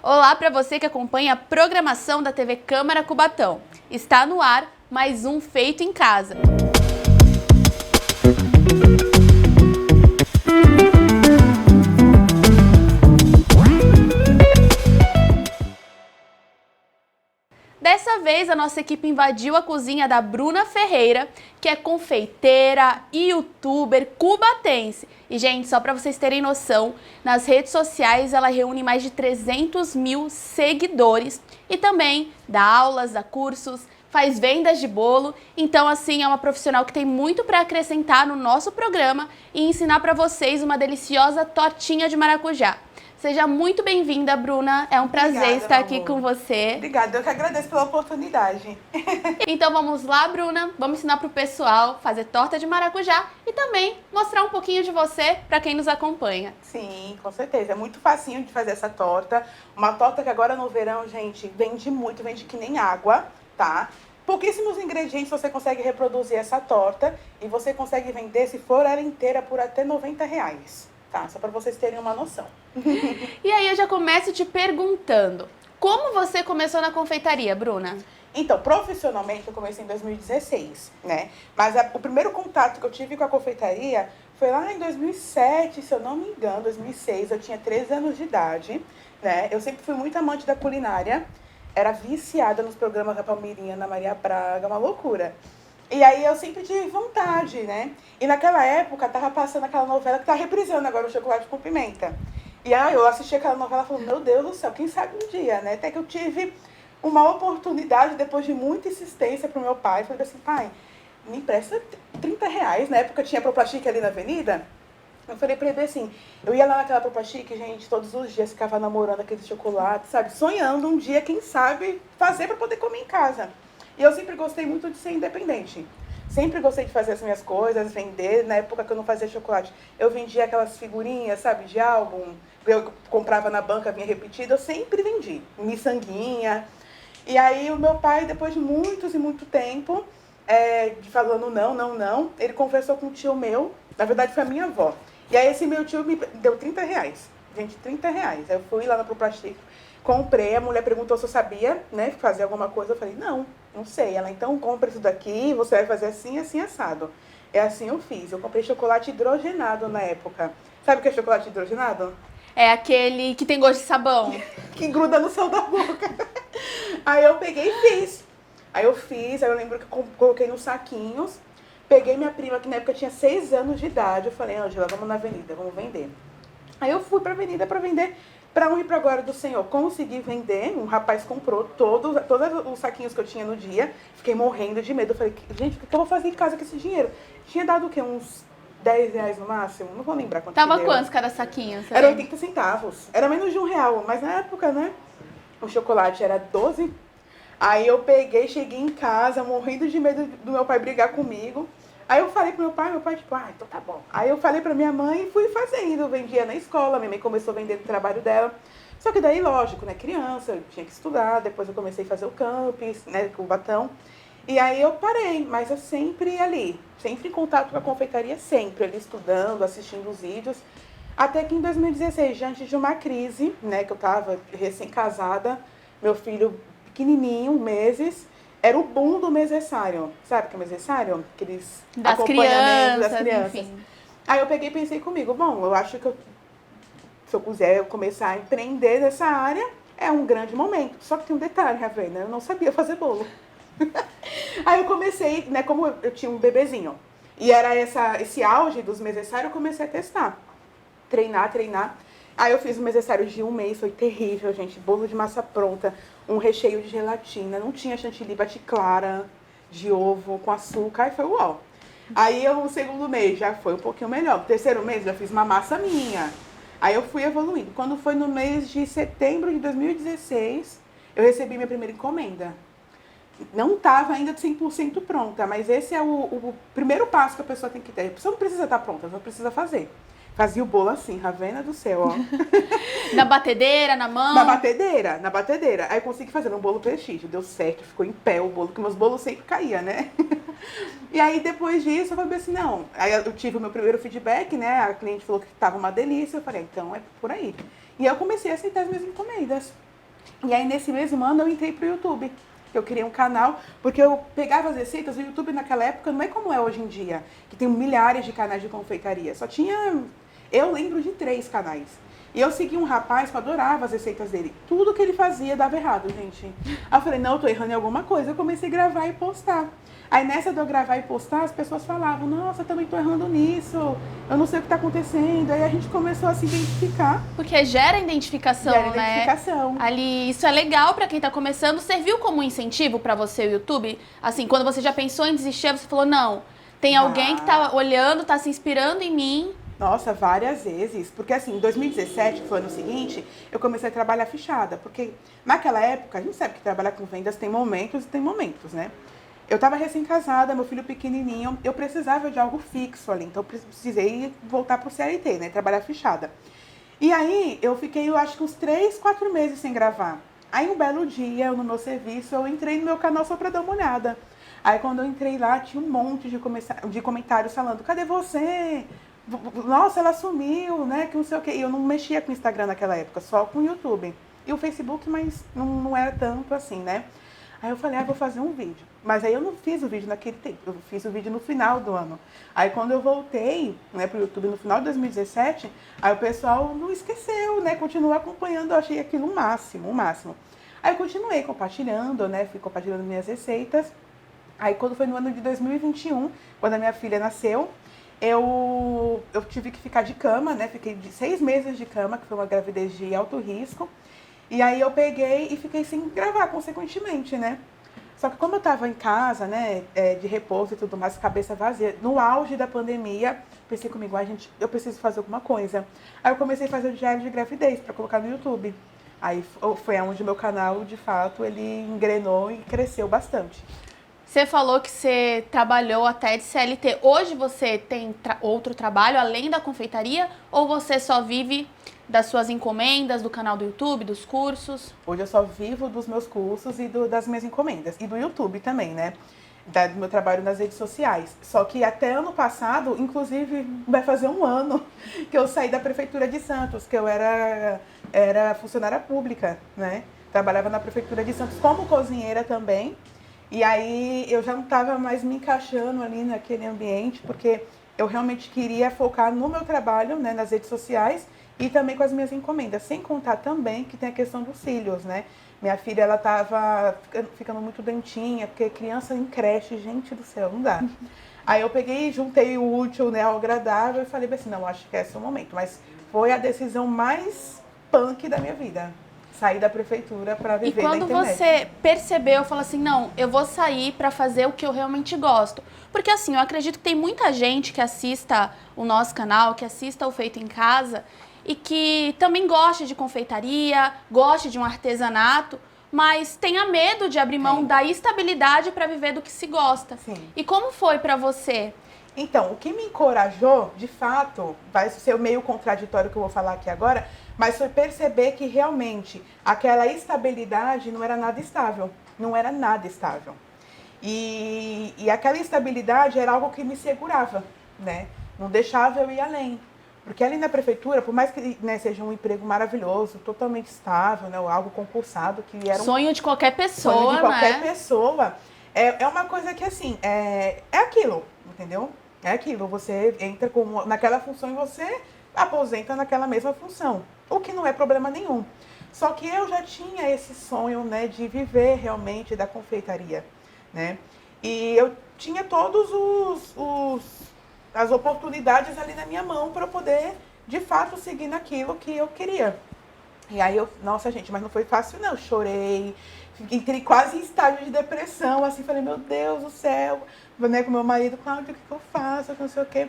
Olá para você que acompanha a programação da TV Câmara Cubatão. Está no ar mais um Feito em Casa. Dessa vez, a nossa equipe invadiu a cozinha da Bruna Ferreira, que é confeiteira e youtuber cubatense. E, gente, só para vocês terem noção, nas redes sociais ela reúne mais de 300 mil seguidores e também dá aulas, dá cursos, faz vendas de bolo. Então, assim, é uma profissional que tem muito para acrescentar no nosso programa e ensinar para vocês uma deliciosa tortinha de maracujá. Seja muito bem-vinda, Bruna. É um prazer estar aqui com você. Obrigada, eu que agradeço pela oportunidade. Então vamos lá, Bruna. Vamos ensinar pro pessoal fazer torta de maracujá e também mostrar um pouquinho de você para quem nos acompanha. Sim, com certeza. É muito facinho de fazer essa torta. Uma torta que agora no verão, gente, vende muito, vende que nem água, tá? Pouquíssimos ingredientes você consegue reproduzir essa torta e você consegue vender, se for ela inteira, por até R$90. Tá, só para vocês terem uma noção. E aí eu já começo te perguntando, como você começou na confeitaria, Bruna? Então, profissionalmente eu comecei em 2016, né? Mas o primeiro contato que eu tive com a confeitaria foi lá em 2007, se eu não me engano, 2006. Eu tinha 13 anos de idade, né? Eu sempre fui muito amante da culinária, era viciada nos programas da Palmeirinha, Ana Maria Braga, uma loucura. E aí eu sempre tive vontade, né? E naquela época tava passando aquela novela que tá reprisando agora, o Chocolate com Pimenta. E aí eu assisti aquela novela e falei, meu Deus do céu, quem sabe um dia, né? Até que eu tive uma oportunidade, depois de muita insistência pro meu pai. Falei assim, pai, me empresta R$30. Na época tinha Proplastic ali na avenida. Eu falei pra ele assim, eu ia lá naquela Proplastic, gente, todos os dias ficava namorando aquele chocolate, sabe? Sonhando um dia, quem sabe, fazer pra poder comer em casa. E eu sempre gostei muito de ser independente. Sempre gostei de fazer as minhas coisas, vender. Na época que eu não fazia chocolate, eu vendia aquelas figurinhas, sabe, de álbum. Eu comprava na banca, vinha repetida. Eu sempre vendi. Miçanguinha. E aí o meu pai, depois de muito tempo, falando não, ele conversou com um tio meu. Na verdade, foi a minha avó. E aí esse meu tio me deu R$30. Gente, R$30. Aí eu fui lá na Proplastic, comprei, a mulher perguntou se eu sabia, né, fazer alguma coisa. Eu falei, não sei. Ela, então compra isso daqui, você vai fazer assim, assim, assado. É assim eu fiz. Eu comprei chocolate hidrogenado na época. Sabe o que é chocolate hidrogenado? É aquele que tem gosto de sabão. Que gruda no céu da boca. Aí eu peguei e fiz. Aí eu lembro que eu coloquei nos saquinhos. Peguei minha prima, que na época tinha 6 anos de idade. Eu falei, Ângela, vamos na avenida, vamos vender. Aí eu fui pra avenida pra vender. Pra honra e pra glória do Senhor, consegui vender. Um rapaz comprou todos os saquinhos que eu tinha no dia. Fiquei morrendo de medo. Eu falei, gente, o que eu vou fazer em casa com esse dinheiro? Tinha dado o quê? Uns R$10 no máximo? Não vou lembrar quanto Tava que deu. quantos cada saquinho? Era 80 centavos. Era menos de R$1. Mas na época, né? O chocolate era 12. Aí eu peguei, cheguei em casa, morrendo de medo do meu pai brigar comigo. Aí eu falei pro meu pai, tipo, então tá bom. Aí eu falei pra minha mãe e fui fazendo. Eu vendia na escola, minha mãe começou a vender no trabalho dela. Só que daí, lógico, né, criança, eu tinha que estudar. Depois eu comecei a fazer o campus, né, com o Cubatão. E aí eu parei, mas eu sempre ali, sempre em contato com a confeitaria, sempre ali estudando, assistindo os vídeos. Até que em 2016, diante de uma crise, né, que eu tava recém-casada, meu filho pequenininho, meses, era o boom do mesensário. Sabe o que é mesensário? Aqueles acompanhamentos das crianças. Enfim. Aí eu peguei e pensei comigo, bom, eu acho que se eu quiser começar a empreender nessa área, é um grande momento. Só que tem um detalhe, Ravena, eu não sabia fazer bolo. Aí eu comecei, né, como eu tinha um bebezinho, e era esse auge dos mesensários, eu comecei a testar. Treinar. Aí eu fiz um mesensário de 1 mês, foi terrível, gente. Bolo de massa pronta, um recheio de gelatina, não tinha chantilly, bati clara de ovo com açúcar, aí foi uau. Aí o segundo mês já foi um pouquinho melhor. O terceiro mês já fiz uma massa minha. Aí eu fui evoluindo. Quando foi no mês de setembro de 2016, eu recebi minha primeira encomenda. Não estava ainda 100% pronta, mas esse é o primeiro passo que a pessoa tem que ter. A pessoa não precisa estar pronta, só precisa fazer. Fazia o bolo assim, Ravena do céu, ó. Na batedeira, na mão? Na batedeira. Aí eu consegui fazer um bolo prestígio, deu certo, ficou em pé o bolo, porque meus bolos sempre caíam, né? E aí depois disso eu falei assim, não. Aí eu tive o meu primeiro feedback, né? A cliente falou que estava uma delícia, eu falei, então é por aí. E aí eu comecei a aceitar as minhas encomendas. E aí, nesse mesmo ano, eu entrei pro YouTube. Eu criei um canal, porque eu pegava as receitas, o YouTube naquela época não é como é hoje em dia, que tem milhares de canais de confeitaria. Só tinha, eu lembro de 3 canais. E eu segui um rapaz que eu adorava as receitas dele. Tudo que ele fazia dava errado, gente. Aí eu falei, não, eu tô errando em alguma coisa. Eu comecei a gravar e postar. Aí nessa de eu gravar e postar, as pessoas falavam, nossa, eu também tô errando nisso, eu não sei o que tá acontecendo. Aí a gente começou a se identificar. Porque gera identificação, Gera né? identificação. Ali, isso é legal pra quem tá começando. Serviu como um incentivo pra você o YouTube? Assim, quando você já pensou em desistir, você falou, não, tem alguém que tá olhando, tá se inspirando em mim. Nossa, várias vezes. Porque assim, em 2017, que foi no ano seguinte, eu comecei a trabalhar fichada. Porque naquela época, a gente sabe que trabalhar com vendas tem momentos e tem momentos, né? Eu estava recém-casada, meu filho pequenininho, eu precisava de algo fixo ali. Então, eu precisei voltar pro CLT, né? Trabalhar fichada. E aí, eu fiquei, eu acho que uns 3, 4 meses sem gravar. Aí, um belo dia, no meu serviço, eu entrei no meu canal só pra dar uma olhada. Aí, quando eu entrei lá, tinha um monte de comentários falando, cadê você? Nossa, ela sumiu, né? Que não sei o quê. E eu não mexia com o Instagram naquela época, só com o YouTube. E o Facebook, mas não era tanto assim, né? Aí eu falei, vou fazer um vídeo. Mas aí eu não fiz o vídeo naquele tempo, eu fiz o vídeo no final do ano. Aí quando eu voltei, né, pro YouTube no final de 2017, aí o pessoal não esqueceu, né? Continuou acompanhando, eu achei aquilo o máximo, o máximo. Aí eu continuei compartilhando, né? Fui compartilhando minhas receitas. Aí quando foi no ano de 2021, quando a minha filha nasceu, eu tive que ficar de cama, né? Fiquei 6 meses de cama, que foi uma gravidez de alto risco. E aí eu peguei e fiquei sem gravar, consequentemente, né? Só que como eu tava em casa, né, de repouso e tudo mais, cabeça vazia, no auge da pandemia, pensei comigo, gente, eu preciso fazer alguma coisa. Aí eu comecei a fazer o diário de gravidez para colocar no YouTube. Aí foi onde o meu canal, de fato, ele engrenou e cresceu bastante. Você falou que você trabalhou até de CLT. Hoje você tem outro trabalho além da confeitaria ou você só vive das suas encomendas, do canal do YouTube, dos cursos? Hoje eu só vivo dos meus cursos e das minhas encomendas. E do YouTube também, né? Do meu trabalho nas redes sociais. Só que até ano passado, inclusive vai fazer um ano que eu saí da Prefeitura de Santos, que eu era funcionária pública, né? Trabalhava na Prefeitura de Santos como cozinheira também. E aí eu já não estava mais me encaixando ali naquele ambiente, porque eu realmente queria focar no meu trabalho, né, nas redes sociais e também com as minhas encomendas. Sem contar também que tem a questão dos cílios, né? Minha filha, ela estava ficando muito dentinha, porque criança em creche, gente do céu, não dá. Aí eu peguei e juntei o útil, né, ao agradável e falei assim, não, acho que esse é o momento. Mas foi a decisão mais punk da minha vida. Sair da prefeitura para viver na internet. E quando você percebeu, falou assim, não, eu vou sair para fazer o que eu realmente gosto. Porque assim, eu acredito que tem muita gente que assista o nosso canal, que assista o Feito em Casa e que também gosta de confeitaria, gosta de um artesanato, mas tenha medo de abrir mão da estabilidade para viver do que se gosta. Sim. E como foi para você? Então, o que me encorajou, de fato, vai ser meio contraditório que eu vou falar aqui agora, mas foi perceber que realmente aquela estabilidade não era nada estável. Não era nada estável. E aquela estabilidade era algo que me segurava, né? Não deixava eu ir além. Porque ali na prefeitura, por mais que, né, seja um emprego maravilhoso, totalmente estável, né, algo concursado, que era Sonho de qualquer pessoa, sonho de qualquer né? pessoa, é uma coisa que, assim, é aquilo, entendeu? É aquilo, você entra naquela função e você aposenta naquela mesma função, o que não é problema nenhum. Só que eu já tinha esse sonho, né, de viver realmente da confeitaria, né? E eu tinha todos as oportunidades ali na minha mão para poder, de fato, seguir naquilo que eu queria. E aí nossa gente, mas não foi fácil não, eu chorei, entrei quase em estágio de depressão, assim, falei, meu Deus do céu, né, com meu marido, Cláudio, o que eu faço, não sei o quê.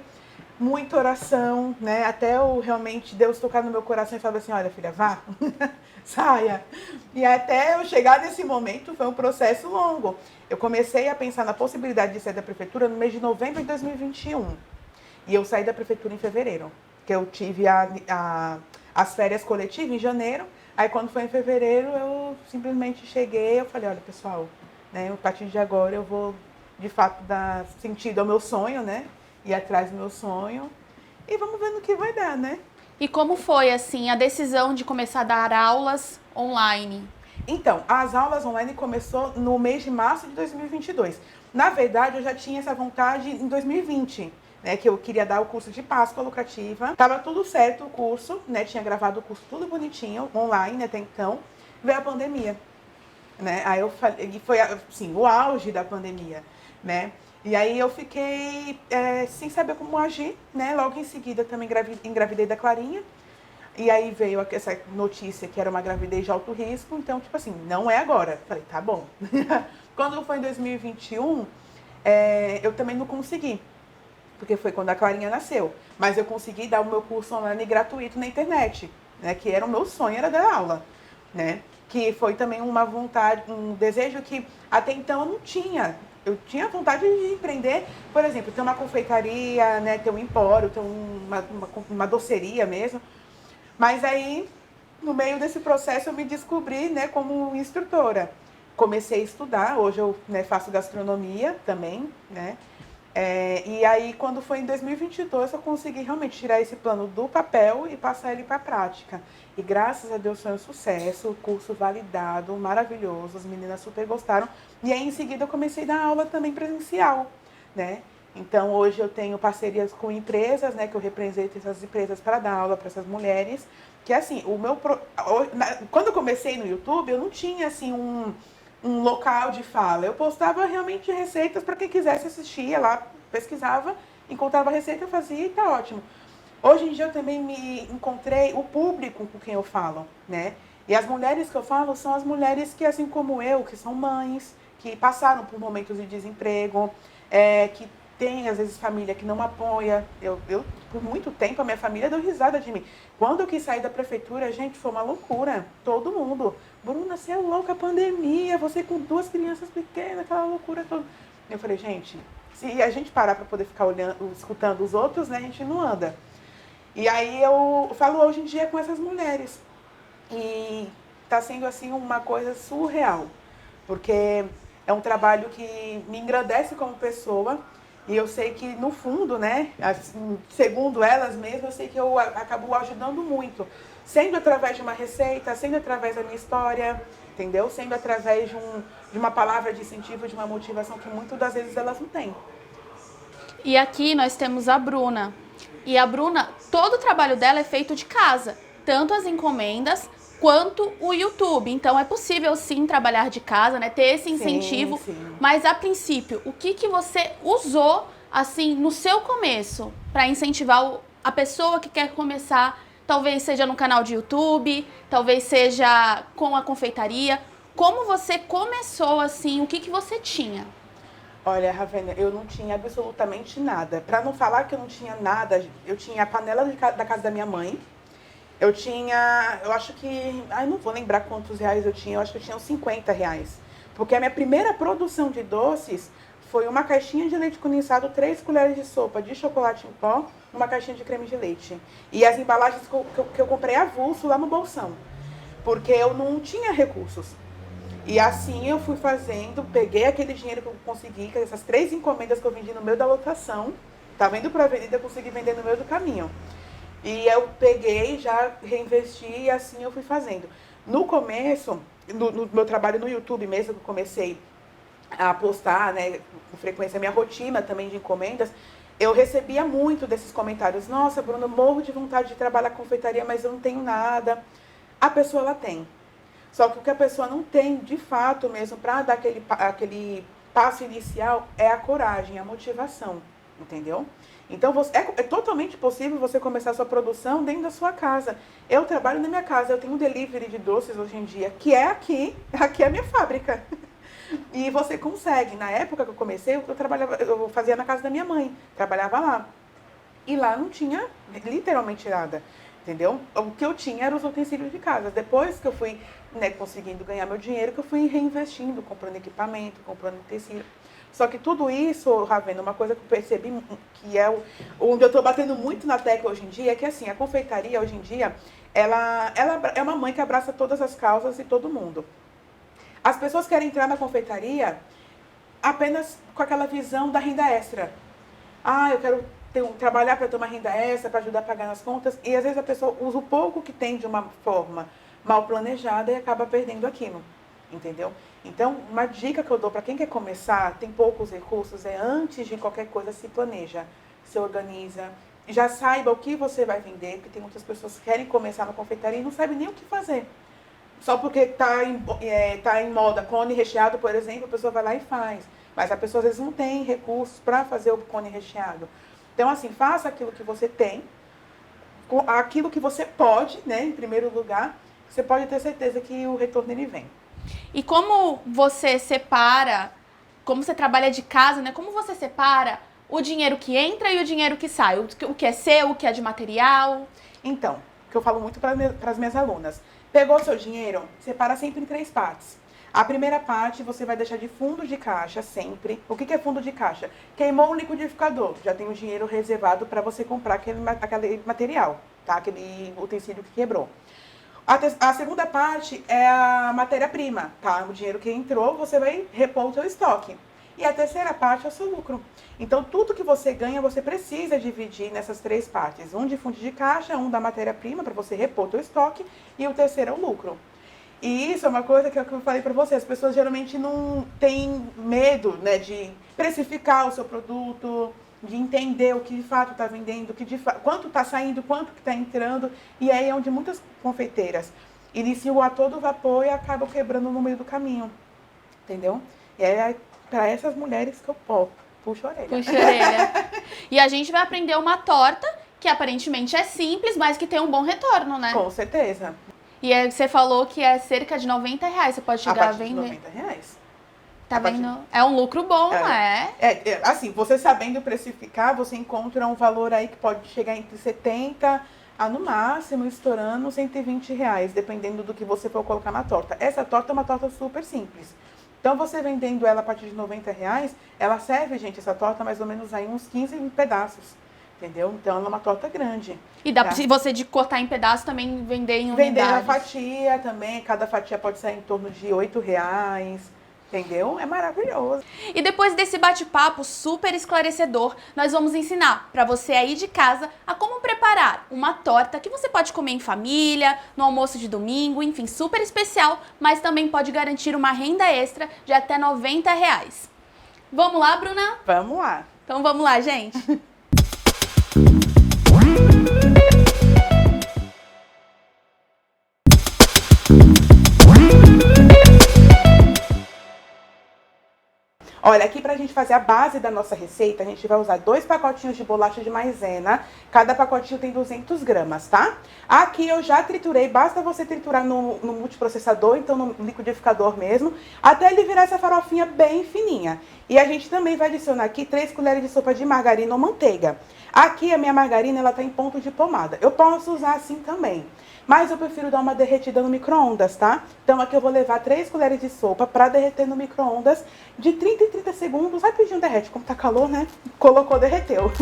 Muita oração, né, até realmente Deus tocar no meu coração e falar assim, olha filha, vá, saia. E até eu chegar nesse momento foi um processo longo. Eu comecei a pensar na possibilidade de sair da prefeitura no mês de novembro de 2021. E eu saí da prefeitura em fevereiro, que eu tive as férias coletivas em janeiro. Aí quando foi em fevereiro, eu simplesmente cheguei, eu falei, olha pessoal, né, a partir de agora eu vou de fato dar sentido ao meu sonho, né? Ir atrás do meu sonho. E vamos ver no que vai dar, né? E como foi, assim, a decisão de começar a dar aulas online? Então, as aulas online começou no mês de março de 2022. Na verdade, eu já tinha essa vontade em 2020, né, que eu queria dar o curso de Páscoa lucrativa. Tava tudo certo o curso, né, tinha gravado o curso tudo bonitinho, online até então. Veio a pandemia, né? Aí eu falei, e foi assim, o auge da pandemia, né? E aí eu fiquei sem saber como agir, né? Logo em seguida também engravidei da Clarinha. E aí veio essa notícia que era uma gravidez de alto risco, então, tipo assim, não é agora. Falei, tá bom. Quando foi em 2021, eu também não consegui, porque foi quando a Clarinha nasceu. Mas eu consegui dar o meu curso online gratuito na internet, né? Que era o meu sonho, era dar aula, né? Que foi também uma vontade, um desejo que até então eu não tinha. Eu tinha vontade de empreender, por exemplo, ter uma confeitaria, né? Ter um empório, ter uma doceria mesmo. Mas aí, no meio desse processo, eu me descobri, né, como instrutora. Comecei a estudar, hoje eu, né, faço gastronomia também, né? E aí, quando foi em 2022, eu consegui realmente tirar esse plano do papel e passar ele para a prática. E graças a Deus foi um sucesso, o curso validado, maravilhoso, as meninas super gostaram. E aí, em seguida, eu comecei a dar aula também presencial, né? Então, hoje eu tenho parcerias com empresas, né, que eu represento essas empresas para dar aula para essas mulheres. Que assim, quando eu comecei no YouTube, eu não tinha assim um local de fala. Eu postava realmente receitas para quem quisesse assistir, ia lá, pesquisava, encontrava a receita, fazia e tá ótimo. Hoje em dia eu também me encontrei o público com quem eu falo, né? E as mulheres que eu falo são as mulheres que, assim como eu, que são mães, que passaram por momentos de desemprego, que tem, às vezes, família que não apoia. Por muito tempo, a minha família deu risada de mim. Quando eu quis sair da prefeitura, gente, foi uma loucura. Todo mundo. Bruna, você é louca, pandemia, você com 2 crianças pequenas, aquela loucura toda. Eu falei, gente, se a gente parar para poder ficar olhando, escutando os outros, né, a gente não anda. E aí eu falo hoje em dia com essas mulheres. E tá sendo, assim, uma coisa surreal. Porque é um trabalho que me engrandece como pessoa. E eu sei que, no fundo, né, assim, segundo elas mesmas, eu sei que eu acabo ajudando muito. Sendo através de uma receita, sendo através da minha história, entendeu? Sendo através de uma palavra de incentivo, de uma motivação que muitas das vezes elas não têm. E aqui nós temos a Bruna. E a Bruna, todo o trabalho dela é feito de casa. Tanto as encomendas quanto o YouTube. Então é possível sim trabalhar de casa, né? Ter esse incentivo. Sim, sim. Mas a princípio, o que você usou assim no seu começo para incentivar a pessoa que quer começar? Talvez seja no canal de YouTube, talvez seja com a confeitaria. Como você começou assim? O que você tinha? Olha, Ravena, eu não tinha absolutamente nada. Para não falar que eu não tinha nada, eu tinha a panela da casa da minha mãe. Eu tinha, eu acho que, não vou lembrar quantos reais eu tinha, eu acho que eu tinha uns 50 reais. Porque a minha primeira produção de doces foi uma caixinha de leite condensado, 3 colheres de sopa de chocolate em pó, uma caixinha de creme de leite. E as embalagens que eu comprei avulso lá no bolsão. Porque eu não tinha recursos. E assim eu fui fazendo, peguei aquele dinheiro que eu consegui, essas 3 encomendas que eu vendi no meio da lotação, estava indo para a avenida, eu consegui vender no meio do caminho. E eu peguei, já reinvesti e assim eu fui fazendo. No começo, no meu trabalho no YouTube mesmo, que eu comecei a postar, né, com frequência, a minha rotina também de encomendas, eu recebia muito desses comentários. Nossa, Bruna, morro de vontade de trabalhar com confeitaria, mas eu não tenho nada. A pessoa, ela tem. Só que o que a pessoa não tem, de fato mesmo, para dar aquele passo inicial, é a coragem, a motivação, entendeu? Então, é totalmente possível você começar a sua produção dentro da sua casa. Eu trabalho na minha casa, eu tenho um delivery de doces hoje em dia, que é aqui é a minha fábrica. E você consegue. Na época que eu comecei, eu fazia na casa da minha mãe, trabalhava lá. E lá não tinha literalmente nada, entendeu? O que eu tinha eram os utensílios de casa. Depois que eu fui, né, conseguindo ganhar meu dinheiro, que eu fui reinvestindo, comprando equipamento, comprando utensílio. Só que tudo isso, Ravena, uma coisa que eu percebi, que é onde eu estou batendo muito na tecla hoje em dia, é que assim, a confeitaria hoje em dia, ela é uma mãe que abraça todas as causas e todo mundo. As pessoas querem entrar na confeitaria apenas com aquela visão da renda extra. Eu quero trabalhar para ter uma renda extra, para ajudar a pagar as contas. E às vezes a pessoa usa o pouco que tem de uma forma mal planejada e acaba perdendo aquilo, entendeu? Então, uma dica que eu dou para quem quer começar, tem poucos recursos, é antes de qualquer coisa se planeja, se organiza, já saiba o que você vai vender, porque tem muitas pessoas que querem começar na confeitaria e não sabem nem o que fazer. Só porque tá em moda cone recheado, por exemplo, a pessoa vai lá e faz. Mas a pessoa às vezes não tem recursos para fazer o cone recheado. Então, assim, faça aquilo que você tem, aquilo que você pode, né, em primeiro lugar, você pode ter certeza que o retorno ele vem. E como você separa, como você trabalha de casa, né? Como você separa o dinheiro que entra e o dinheiro que sai? O que é seu, o que é de material? Então, o que eu falo muito para as minhas alunas. Pegou seu dinheiro, separa sempre em 3 partes. A primeira parte você vai deixar de fundo de caixa sempre. O que é fundo de caixa? Queimou um liquidificador, já tem o dinheiro reservado para você comprar aquele material, tá? Aquele utensílio que quebrou. A segunda parte é a matéria-prima, tá? O dinheiro que entrou, você vai repor o seu estoque. E a terceira parte é o seu lucro. Então, tudo que você ganha, você precisa dividir nessas 3 partes. Um de fundo de caixa, um da matéria-prima, para você repor o seu estoque, e o terceiro é o lucro. E isso é uma coisa que eu falei para você, as pessoas geralmente não têm medo, né, de precificar o seu produto, de entender o que de fato está vendendo, quanto está saindo, quanto que está entrando. E aí é onde muitas confeiteiras iniciam a todo vapor e acabam quebrando no meio do caminho, entendeu? E é para essas mulheres que eu puxo a orelha. Puxa a orelha. E a gente vai aprender uma torta que aparentemente é simples, mas que tem um bom retorno, né? Com certeza. E aí você falou que é cerca de R$90, você pode chegar a partir vender. de R$90. Tá vendo? É um lucro bom, né? Assim, você sabendo precificar, você encontra um valor aí que pode chegar entre 70 a, no máximo, estourando R$120, dependendo do que você for colocar na torta. Essa torta é uma torta super simples. Então, você vendendo ela a partir de R$90, ela serve, gente, essa torta mais ou menos aí uns 15 pedaços. Entendeu? Então, ela é uma torta grande. E dá pra você de cortar em pedaços também vender em Vender unidades. na fatia também. Cada fatia pode sair em torno de R$8. Entendeu? É maravilhoso. E depois desse bate-papo super esclarecedor, nós vamos ensinar para você aí de casa a como preparar uma torta que você pode comer em família, no almoço de domingo, enfim, super especial, mas também pode garantir uma renda extra de até R$90. Vamos lá, Bruna? Vamos lá. Então vamos lá, gente. Olha, aqui pra gente fazer a base da nossa receita, a gente vai usar 2 pacotinhos de bolacha de maisena. Cada pacotinho tem 200 gramas, tá? Aqui eu já triturei, basta você triturar no multiprocessador, então no liquidificador mesmo, até ele virar essa farofinha bem fininha. E a gente também vai adicionar aqui 3 colheres de sopa de margarina ou manteiga. Aqui a minha margarina, ela tá em ponto de pomada. Eu posso usar assim também, mas eu prefiro dar uma derretida no micro-ondas, tá? Então aqui eu vou levar 3 colheres de sopa pra derreter no micro-ondas de 30 em 30 segundos. Rapidinho derrete, como tá calor, né? Colocou, derreteu.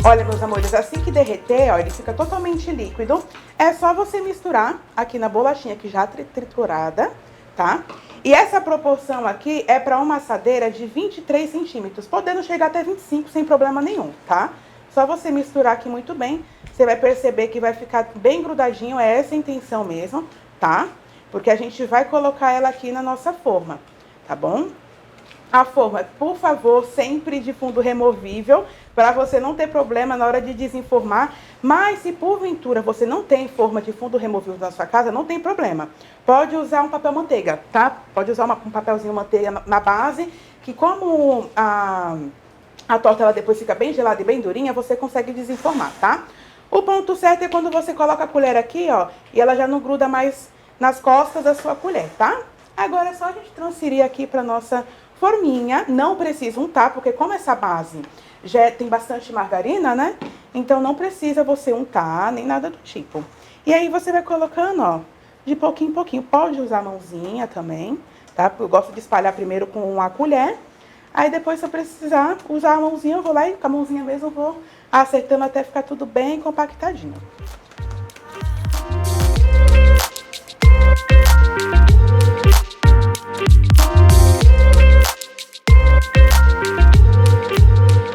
Olha, meus amores, assim que derreter, ó, ele fica totalmente líquido. É só você misturar aqui na bolachinha que já triturada, tá? E essa proporção aqui é para uma assadeira de 23 centímetros, podendo chegar até 25 sem problema nenhum, tá? Só você misturar aqui muito bem, você vai perceber que vai ficar bem grudadinho, é essa a intenção mesmo, tá? Porque a gente vai colocar ela aqui na nossa forma, tá bom? A forma, por favor, sempre de fundo removível, para você não ter problema na hora de desenformar. Mas se porventura você não tem forma de fundo removível na sua casa, não tem problema. Pode usar um papel manteiga, tá? Pode usar um papelzinho manteiga na base, que como a torta ela depois fica bem gelada e bem durinha, você consegue desenformar, tá? O ponto certo é quando você coloca a colher aqui, ó, e ela já não gruda mais nas costas da sua colher, tá? Agora é só a gente transferir aqui para nossa forminha. Não precisa untar, porque como essa base já tem bastante margarina, né? Então não precisa você untar, nem nada do tipo. E aí você vai colocando, ó, de pouquinho em pouquinho. Pode usar a mãozinha também, tá? Eu gosto de espalhar primeiro com a colher. Aí depois, se eu precisar usar a mãozinha, eu vou lá e com a mãozinha mesmo eu vou acertando até ficar tudo bem compactadinho.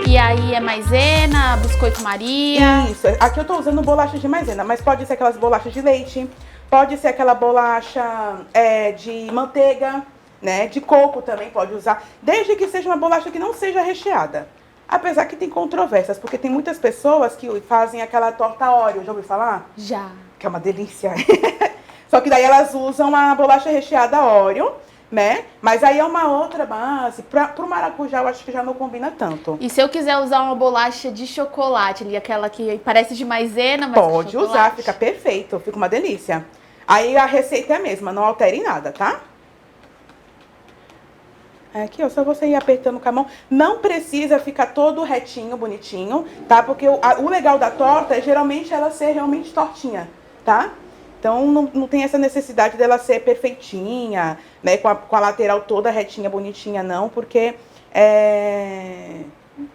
E aí é maisena, biscoito Maria? Isso, aqui eu tô usando bolacha de maisena, mas pode ser aquelas bolachas de leite, pode ser aquela bolacha de manteiga, né? De coco também pode usar, desde que seja uma bolacha que não seja recheada. Apesar que tem controvérsias, porque tem muitas pessoas que fazem aquela torta Oreo, já ouviu falar? Já. Que é uma delícia. Só que daí elas usam a bolacha recheada Oreo, né? Mas aí é uma outra base. Pro maracujá eu acho que já não combina tanto. E se eu quiser usar uma bolacha de chocolate, ali, aquela que parece de maisena, mas Pode usar, fica perfeito, fica uma delícia. Aí a receita é a mesma, não altere em nada, tá? Aqui, ó, só você ir apertando com a mão. Não precisa ficar todo retinho, bonitinho, tá? Porque o legal da torta é geralmente ela ser realmente tortinha, tá? Então não tem essa necessidade dela ser perfeitinha, né? Com a lateral toda retinha, bonitinha, não, porque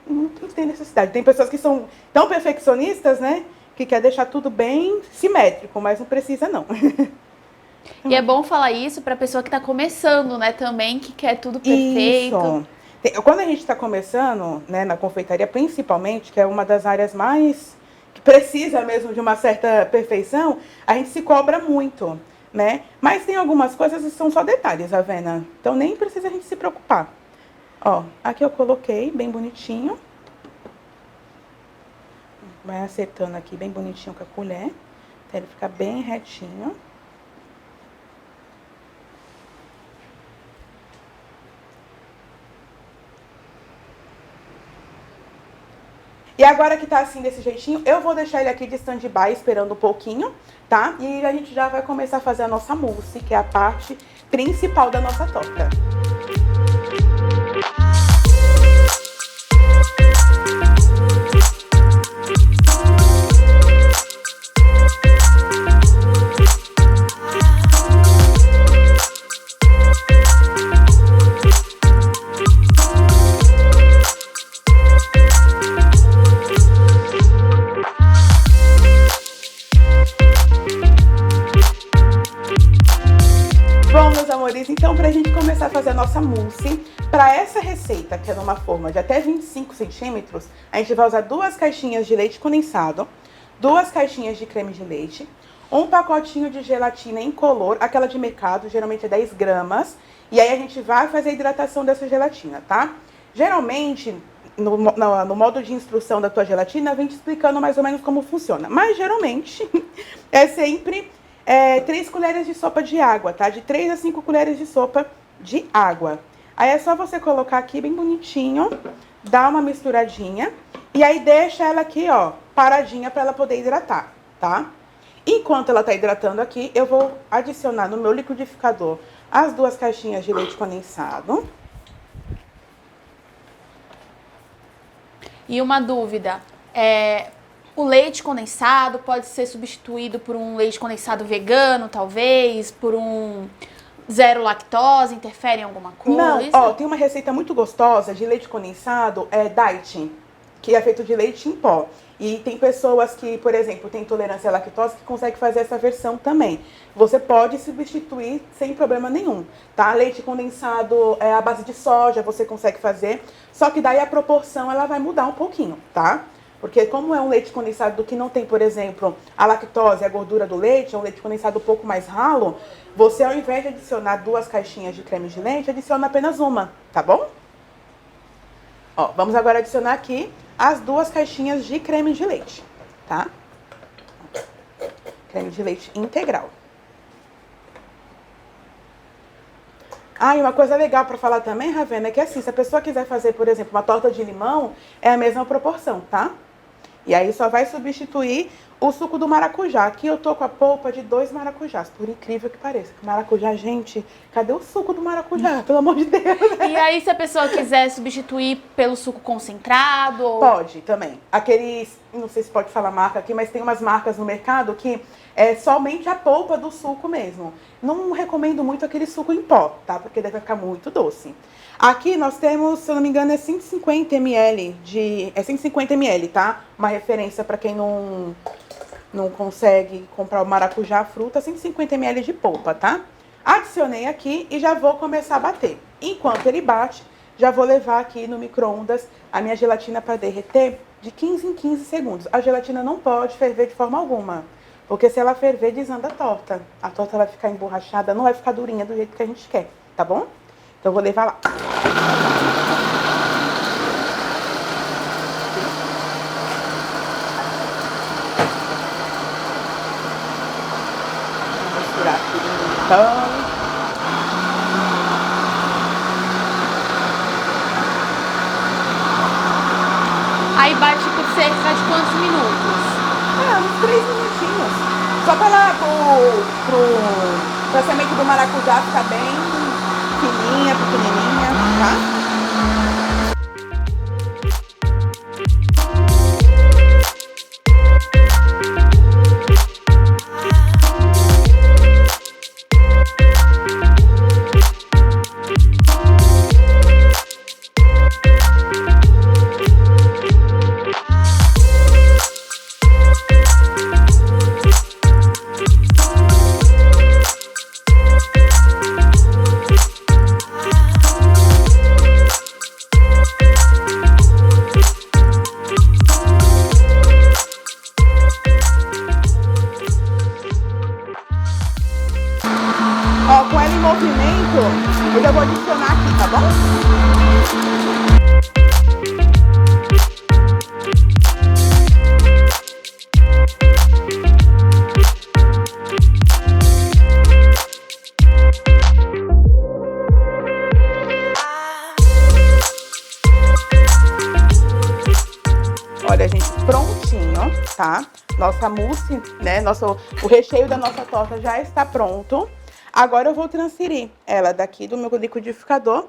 não tem necessidade. Tem pessoas que são tão perfeccionistas, né? Que quer deixar tudo bem simétrico, mas não precisa, não. E é bom falar isso pra pessoa que tá começando, né, também, que quer tudo perfeito. Isso. Quando a gente tá começando, né, na confeitaria, principalmente, que é uma das áreas mais que precisa mesmo de uma certa perfeição, a gente se cobra muito, né? Mas tem algumas coisas que são só detalhes, Avena. Então nem precisa a gente se preocupar. Ó, aqui eu coloquei bem bonitinho. Vai acertando aqui bem bonitinho com a colher, até ele ficar bem retinho. E agora que tá assim, desse jeitinho, eu vou deixar ele aqui de stand-by, esperando um pouquinho, tá? E a gente já vai começar a fazer a nossa mousse, que é a parte principal da nossa torta. Bom, meus amores, então pra gente começar a fazer a nossa mousse, pra essa receita, que é numa forma de até 25 centímetros, a gente vai usar 2 caixinhas de leite condensado, 2 caixinhas de creme de leite, um pacotinho de gelatina incolor, aquela de mercado, geralmente é 10 gramas, e aí a gente vai fazer a hidratação dessa gelatina, tá? Geralmente, no modo de instrução da tua gelatina, vem te explicando mais ou menos como funciona, mas geralmente é sempre 3 colheres de sopa de água, tá? De 3 a 5 colheres de sopa de água. Aí é só você colocar aqui bem bonitinho, dar uma misturadinha e aí deixa ela aqui, ó, paradinha pra ela poder hidratar, tá? Enquanto ela tá hidratando aqui, eu vou adicionar no meu liquidificador as 2 caixinhas de leite condensado. E uma dúvida, o leite condensado pode ser substituído por um leite condensado vegano, talvez, por um zero lactose, interfere em alguma coisa? Não, ó, tem uma receita muito gostosa de leite condensado, diet, que é feito de leite em pó. E tem pessoas que, por exemplo, têm intolerância à lactose que conseguem fazer essa versão também. Você pode substituir sem problema nenhum, tá? Leite condensado à base de soja, você consegue fazer, só que daí a proporção ela vai mudar um pouquinho, tá? Porque como é um leite condensado que não tem, por exemplo, a lactose, a gordura do leite, é um leite condensado um pouco mais ralo, você ao invés de adicionar 2 caixinhas de creme de leite, adiciona apenas uma, tá bom? Ó, vamos agora adicionar aqui as 2 caixinhas de creme de leite, tá? Creme de leite integral. Ah, e uma coisa legal pra falar também, Ravena, é que assim, se a pessoa quiser fazer, por exemplo, uma torta de limão, é a mesma proporção, tá? E aí só vai substituir o suco do maracujá. Aqui eu tô com a polpa de 2 maracujás, por incrível que pareça. Maracujá, gente, cadê o suco do maracujá? Pelo amor de Deus. E aí, se a pessoa quiser substituir pelo suco concentrado? Ou... Pode também. Aqueles, não sei se pode falar marca aqui, mas tem umas marcas no mercado que é somente a polpa do suco mesmo. Não recomendo muito aquele suco em pó, tá? Porque deve ficar muito doce. Aqui nós temos, se eu não me engano, é 150 ml é 150 ml, tá? Uma referência para quem não consegue comprar o maracujá, a fruta, 150 ml de polpa, tá? Adicionei aqui e já vou começar a bater. Enquanto ele bate, já vou levar aqui no micro-ondas a minha gelatina para derreter de 15 em 15 segundos. A gelatina não pode ferver de forma alguma, porque se ela ferver, desanda a torta. A torta vai ficar emborrachada, não vai ficar durinha do jeito que a gente quer, tá bom? Então, eu vou levar lá. Vou misturar aqui então. Aí bate por cerca de quantos minutos? Uns 3 minutinhos. Só pra semente do maracujá ficar bem fininha, pequenininha, tá? Ó, com ela em movimento, eu já vou adicionar aqui, tá bom? Olha, gente, prontinho, tá? Nossa mousse, né? O recheio da nossa torta já está pronto. Agora eu vou transferir ela daqui do meu liquidificador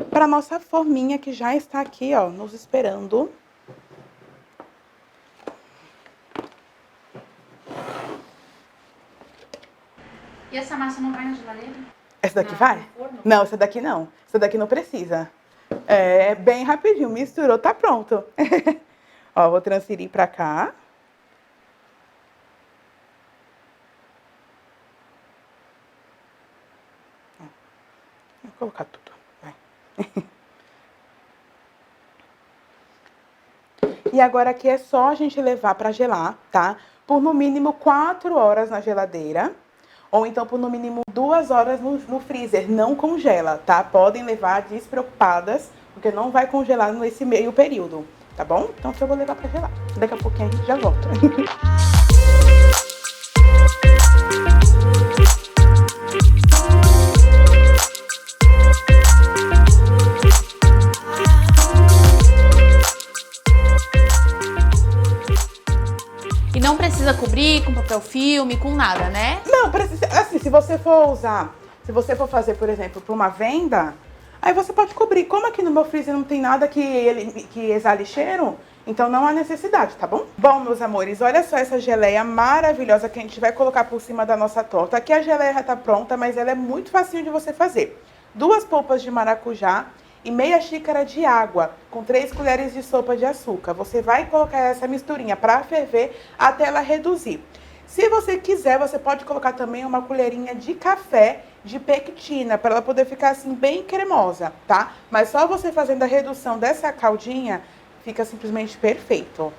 para nossa forminha que já está aqui, ó, nos esperando. E essa massa não vai na geladeira? Essa daqui vai? Não, essa daqui não. Essa daqui não precisa. É bem rapidinho, misturou, tá pronto. Ó, vou transferir para cá. Vou colocar tudo, vai. E agora aqui é só a gente levar para gelar, tá? Por no mínimo 4 horas na geladeira. Ou então por no mínimo 2 horas no freezer. Não congela, tá? Podem levar despreocupadas, porque não vai congelar nesse meio período, tá bom? Então eu vou levar para gelar. Daqui a pouquinho a gente já volta. E não precisa cobrir com papel filme, com nada, né? Não, precisa, assim, se você for fazer, por exemplo, para uma venda, aí você pode cobrir. Como aqui no meu freezer não tem nada que exale cheiro, então não há necessidade, tá bom? Bom, meus amores, olha só essa geleia maravilhosa que a gente vai colocar por cima da nossa torta. Aqui a geleia já tá pronta, mas ela é muito facinho de você fazer. 2 polpas de maracujá e meia xícara de água, com 3 colheres de sopa de açúcar. Você vai colocar essa misturinha para ferver até ela reduzir. Se você quiser, você pode colocar também uma colherinha de café de pectina, para ela poder ficar assim bem cremosa, tá? Mas só você fazendo a redução dessa caldinha, fica simplesmente perfeito.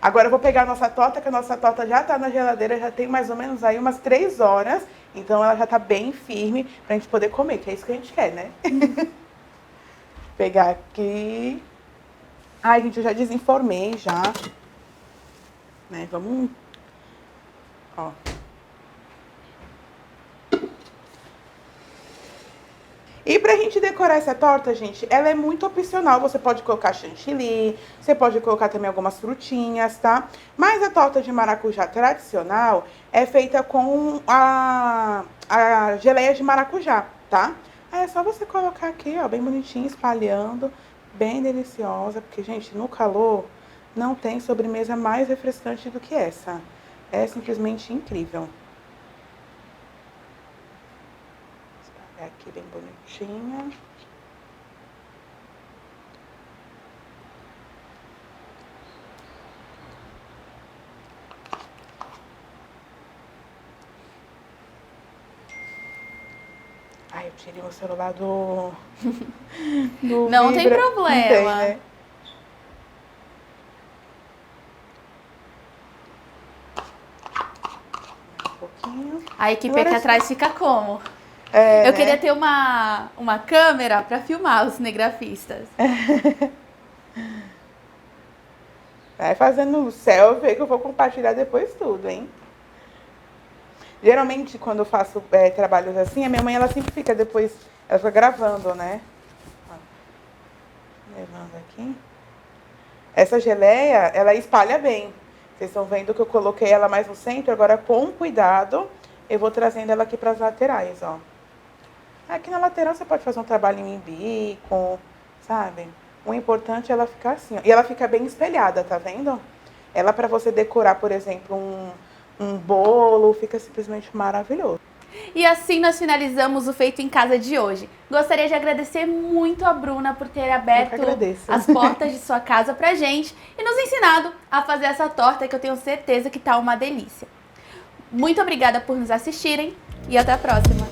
Agora eu vou pegar a nossa torta, que a nossa torta já tá na geladeira, já tem mais ou menos aí umas 3 horas. Então ela já tá bem firme pra gente poder comer, que é isso que a gente quer, né? Pegar aqui. Ai, gente, eu já desenformei já. Né, vamos... Ó. E pra gente decorar essa torta, gente, ela é muito opcional. Você pode colocar chantilly, você pode colocar também algumas frutinhas, tá? Mas a torta de maracujá tradicional é feita com a geleia de maracujá, tá? Aí é só você colocar aqui, ó, bem bonitinho, espalhando, bem deliciosa. Porque, gente, no calor não tem sobremesa mais refrescante do que essa. É simplesmente incrível. Aqui bem bonitinha. Ai, eu tirei o celular do Não tem vibra. problema. Não tem, né? Um pouquinho. A equipe Agora aqui é atrás fica como? É, Eu né? queria ter uma câmera para filmar os cinegrafistas. Vai fazendo selfie que eu vou compartilhar depois tudo, hein? Geralmente, quando eu faço trabalhos assim, a minha mãe, ela sempre fica depois, ela fica gravando, né? Ó, levando aqui. Essa geleia, ela espalha bem. Vocês estão vendo que eu coloquei ela mais no centro, agora com cuidado, eu vou trazendo ela aqui para as laterais, ó. Aqui na lateral você pode fazer um trabalhinho em bico, sabe? O importante é ela ficar assim, ó. E ela fica bem espelhada, tá vendo? Ela para você decorar, por exemplo, um bolo, fica simplesmente maravilhoso. E assim nós finalizamos o Feito em Casa de hoje. Gostaria de agradecer muito a Bruna por ter aberto as portas de sua casa pra gente e nos ensinado a fazer essa torta que eu tenho certeza que tá uma delícia. Muito obrigada por nos assistirem e até a próxima!